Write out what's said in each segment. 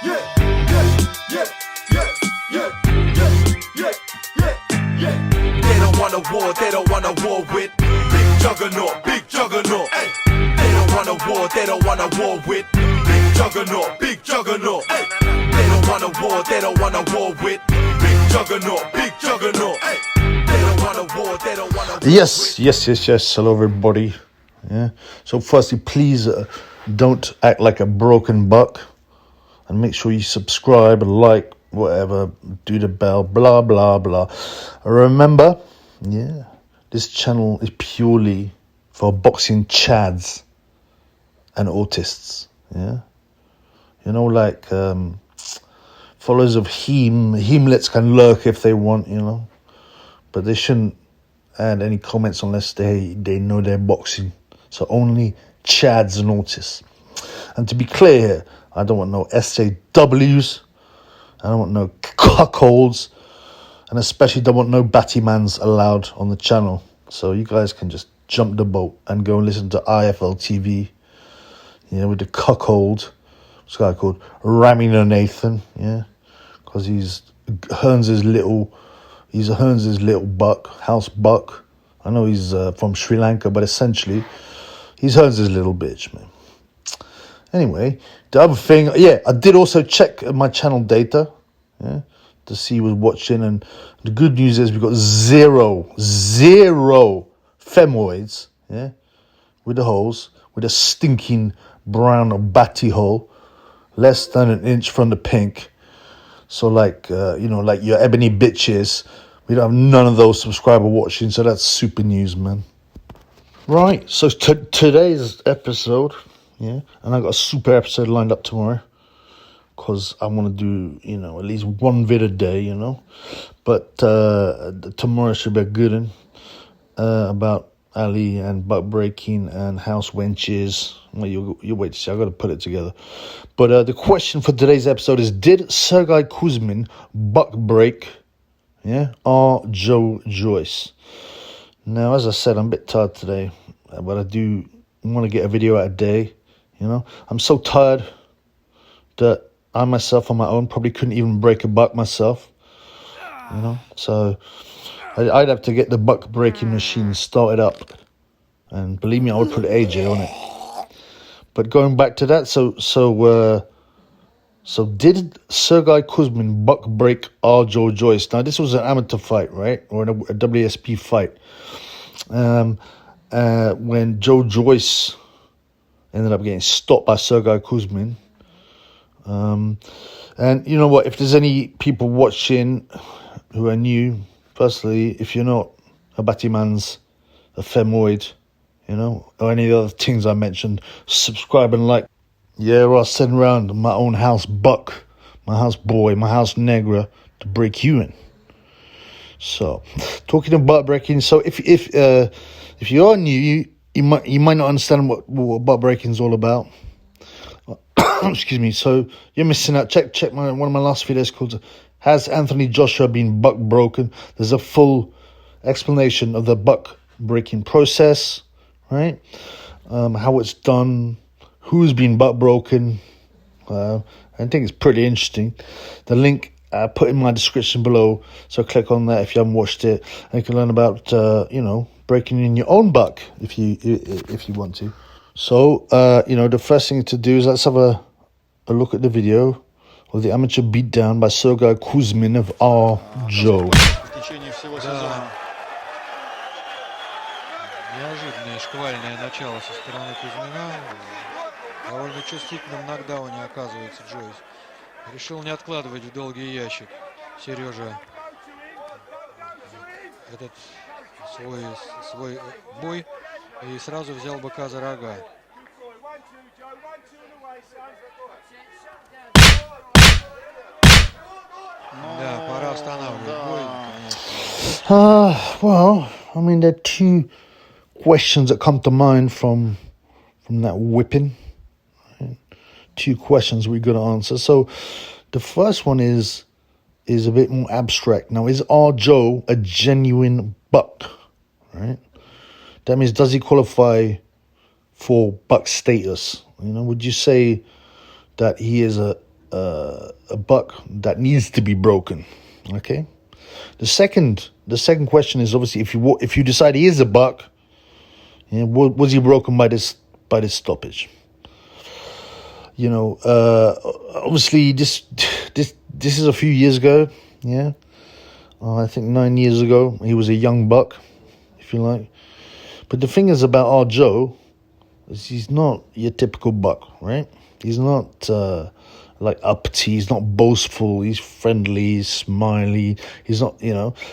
They don't want a war, they don't want a war with big juggernaut, big juggernaut. Ay. They don't want a war, they don't want a war with big juggernaut, big juggernaut. Ay. They don't want a war, they don't want a war with big juggernaut, big juggernaut. Ay. They don't want a war, they don't want a war. Yes. Hello, everybody. Yeah. So, firstly, please don't act like a broken buck, and make sure you subscribe and like, whatever, do the bell, blah blah blah. Remember, this channel is purely for boxing chads and autists. Like followers of Hemlets can lurk if they want, but they shouldn't add any comments unless they know they're boxing. So only chads and autists. And to be clear here, I don't want no SJWs, I don't want no cuckolds, and especially don't want no battymans allowed on the channel. So you guys can just jump the boat and go and listen to IFL TV, with the cuckold, this guy called Ramina Nathan, because he's Hearns' little buck, house buck. I know he's from Sri Lanka, but essentially, he's Hearns' little bitch, man. Anyway, the other thing, I did also check my channel data, to see who was watching, and the good news is we got zero femoids, with the holes, with a stinking brown batty hole, less than an inch from the pink. So like your ebony bitches, we don't have none of those subscriber watching, so that's super news, man. Right, so today's episode, and I got a super episode lined up tomorrow, because I want to do, at least one vid a day, But tomorrow should be a good one, about Ali and buck breaking and house wenches. Well, you wait to see. I got to put it together. But the question for today's episode is: did Sergey Kuzmin buck break? Joe Joyce. Now, as I said, I'm a bit tired today, but I do want to get a video out a day. I'm so tired that I myself on my own probably couldn't even break a buck myself. So I'd have to get the buck breaking machine started up, and believe me, I would put AJ on it. But going back to that, so did Sergey Kuzmin buck break Joe Joyce? Now, this was an amateur fight, right, or a WSP fight. When Joe Joyce ended up getting stopped by Sergey Kuzmin. And you know what? If there's any people watching who are new, firstly, if you're not a battymans, a femoid, or any of the other things I mentioned, subscribe and like. Or I'll send around my own house buck, my house boy, my house negra to break you in. So, talking about breaking. So if you are new, you might not understand what butt breaking is all about. Excuse me. So you're missing out. Check one of my last videos called "Has Anthony Joshua Been Buck Broken?" There's a full explanation of the buck breaking process, right? How it's done, who's been butt broken. I think it's pretty interesting. The link I put in my description below, so click on that if you haven't watched it, and you can learn about breaking in your own buck if you want to. So the first thing to do is let's have a look at the video of the amateur beatdown by Sergey Kuzmin of Joe. Неожиданное шквальное начало со стороны Кузьмина. Довольно чувствительным нокдауне оказывается Джойс. Решил не откладывать в долгий ящик Сережа этот свой бой и сразу взял быка за рога. Да, пора останавливать бой, конечно. Well, I mean, there are two questions that come to mind from that whipping. Right? Two questions we got to answer. So the first one is a bit more abstract. Now, is Joe a genuine buck? Right? That means, does he qualify for buck status? Would you say that he is a a buck that needs to be broken. Okay. The second question is obviously if you decide he is a buck, was he broken by this stoppage? Obviously this is a few years ago. Yeah, I think 9 years ago he was a young buck, if you like. But the thing is about our Joe is he's not your typical buck, right? He's not like uppity. He's not boastful. He's friendly. He's smiley. He's not,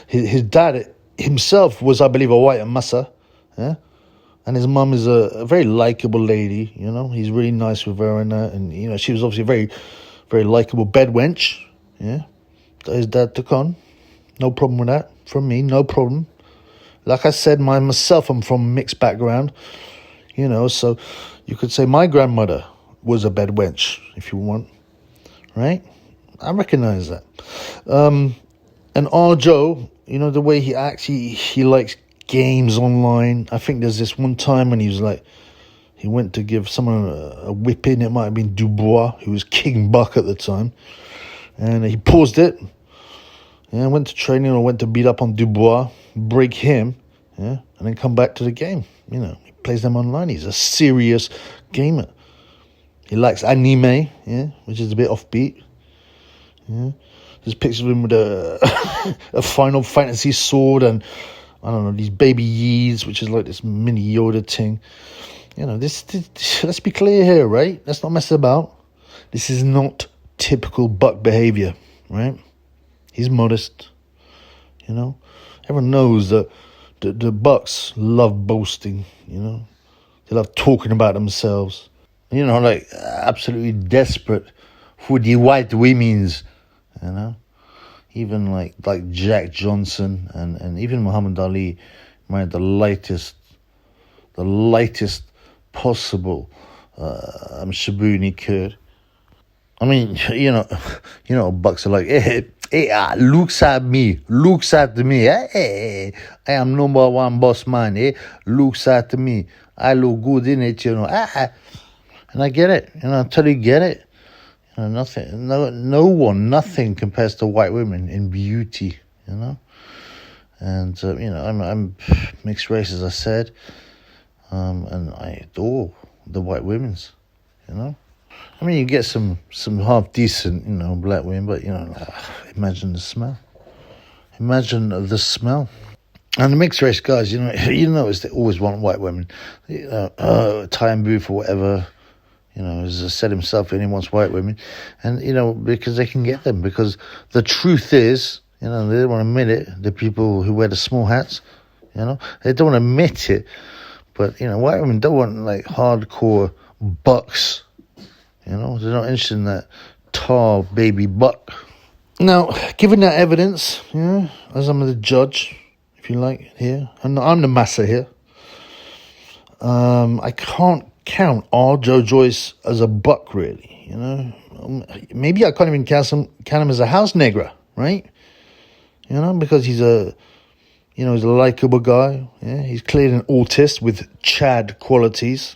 his dad himself was, I believe, a white massa, yeah. And his mum is a very likable lady. He's really nice with her and she was obviously a very, very likable bed wench, yeah. That his dad took on, no problem with that from me, no problem. Like I said, myself, I'm from a mixed background, so you could say my grandmother was a bed wench, if you want, right? I recognize that. And our Joe, the way he acts, he likes games online. I think there's this one time when he went to give someone a whipping. It might have been Dubois, who was King Buck at the time. And he paused it, went to training or went to beat up on Dubois, break him, and then come back to the game. He plays them online. He's a serious gamer. He likes anime, which is a bit offbeat. Yeah. There's pictures of him with a Final Fantasy sword and, I don't know, these baby Yees, which is like this mini Yoda thing. This let's be clear here, right? Let's not mess about. This is not typical buck behavior, right? He's modest, Everyone knows that the bucks love boasting, They love talking about themselves. Like absolutely desperate for the white women's, Even like Jack Johnson and even Muhammad Ali married the lightest possible shaboon he could. I mean, bucks are like, hey, looks at me, hey, I am number one boss man, looks at me, I look good in it, and I get it, I totally get it. Nothing, nothing compares to white women in beauty, And I'm mixed race, as I said, and I adore the white women's, I mean, you get some half decent, black women, but imagine the smell. Imagine the smell. And the mixed race guys, you notice they always want white women. Ty and Booth or whatever, as I said himself, and he wants white women. And, because they can get them. Because the truth is, they don't want to admit it, the people who wear the small hats, they don't want to admit it. But, white women don't want, like, hardcore bucks. They're not interested in that tall baby buck. Now, given that evidence, as I'm the judge, if you like, here, and I'm the massa here, I can't count our Joe Joyce as a buck, really, Maybe I can't even count him as a house negra, right? Because he's he's a likable guy, He's clearly an autist with Chad qualities,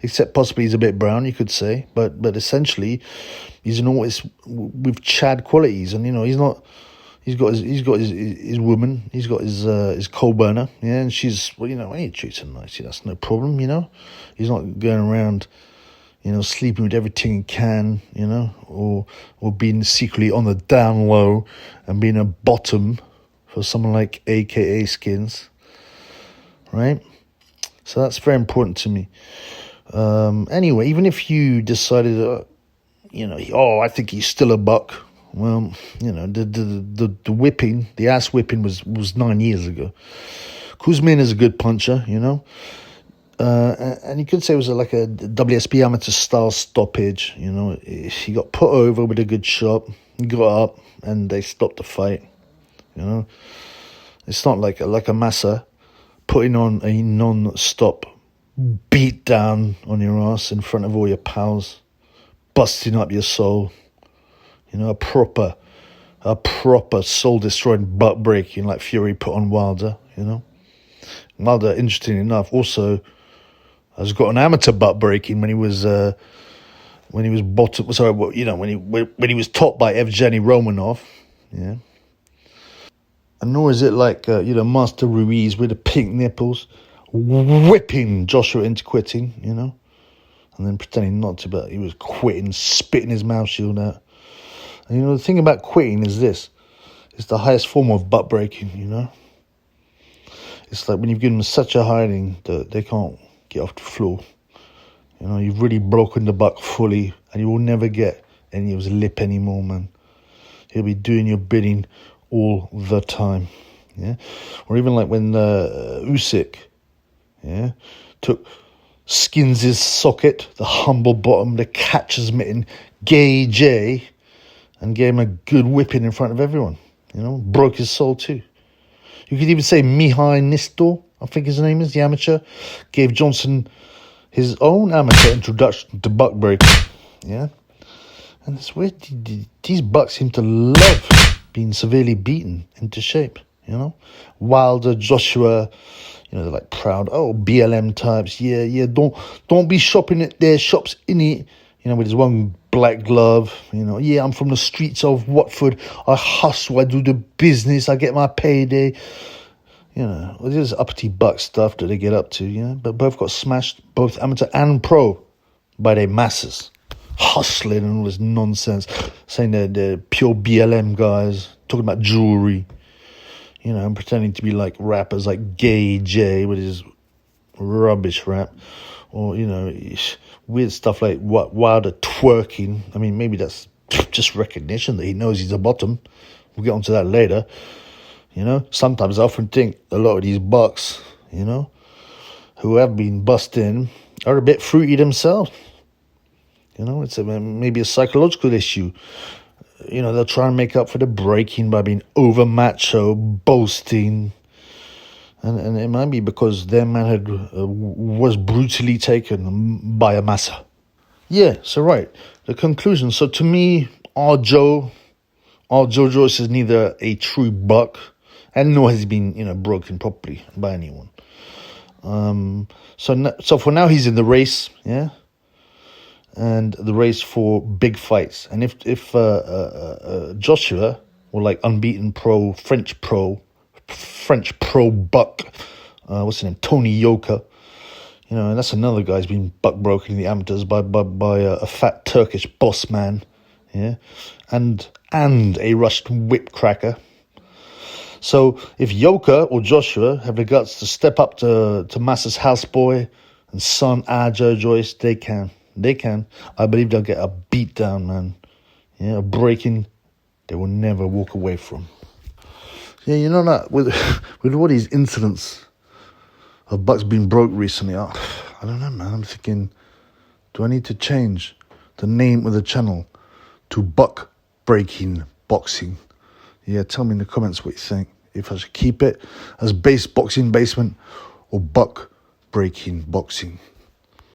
except possibly he's a bit brown, you could say, but essentially he's an autist with Chad qualities, and he's got his woman, he's got his coal burner, and she's he treats her nicely, that's no problem, he's not going around sleeping with everything he can, or being secretly on the down low and being a bottom for someone like AKA Skins, right? So that's very important to me. Anyway, even if you decided, I think he's still a buck. Well, the whipping, the ass whipping was 9 years ago. Kuzmin is a good puncher, and you could say it was like a WSB amateur style stoppage. He got put over with a good shot, he got up, and they stopped the fight. It's not like a massa putting on a non-stop beat down on your ass in front of all your pals, busting up your soul. A proper soul-destroying butt breaking like Fury put on Wilder. Wilder, interesting enough, also has got an amateur butt breaking when he was when he was bottom. Sorry, when he was topped by Evgeny Romanov, yeah. And nor is it like Master Ruiz with the pink nipples whipping Joshua into quitting, and then pretending not to, but he was quitting, spitting his mouth shield out. And the thing about quitting is this: it's the highest form of butt breaking. It's like when you've given them such a hiding that they can't get off the floor. You've really broken the buck fully, and you will never get any of his lip anymore, man. He'll be doing your bidding all the time, yeah. Or even like when Usyk, yeah, skins his socket, the humble bottom, the catcher's mitten, Gay J, and gave him a good whipping in front of everyone. Broke his soul too. You could even say Mihai Nistor, I think his name is, the amateur, gave Johnson his own amateur introduction to buck breaking, yeah. And it's weird, these bucks seem to love being severely beaten into shape, Wilder, Joshua, they're like proud, BLM types, yeah, don't be shopping at their shops in it, with his one black glove, yeah, I'm from the streets of Watford, I hustle, I do the business, I get my payday, this uppity buck stuff that they get up to, but both got smashed, both amateur and pro, by their masses. Hustling and all this nonsense, saying they're pure BLM guys, talking about jewelry, and pretending to be like rappers like Gay J with his rubbish rap, or weird stuff like Wilder twerking. I mean, maybe that's just recognition that he knows he's a bottom. We'll get onto that later. Sometimes I often think a lot of these bucks, who have been bust in, are a bit fruity themselves. It's maybe a psychological issue. They'll try and make up for the breaking by being over macho, boasting. And it might be because their manhood was brutally taken by a massa. Yeah, so right. The conclusion. So to me, our Joe Joyce is neither a true buck, and nor has he been, broken properly by anyone. So for now, he's in the race, yeah? And the race for big fights. And if Joshua, or like unbeaten French pro buck, what's his name, Tony Yoka, and that's another guy who's been buck broken in the amateurs by a fat Turkish boss man, yeah, and a Russian whip cracker. So if Yoka or Joshua have the guts to step up to Massa's houseboy and son Joe Joyce, they can. I believe they'll get a beat down, man. Yeah, a breaking they will never walk away from. Yeah, that with all these incidents of bucks being broke recently, I don't know, man. I'm thinking, do I need to change the name of the channel to Buck Breaking Boxing? Yeah, tell me in the comments what you think. If I should keep it as Base Boxing Basement or Buck Breaking Boxing.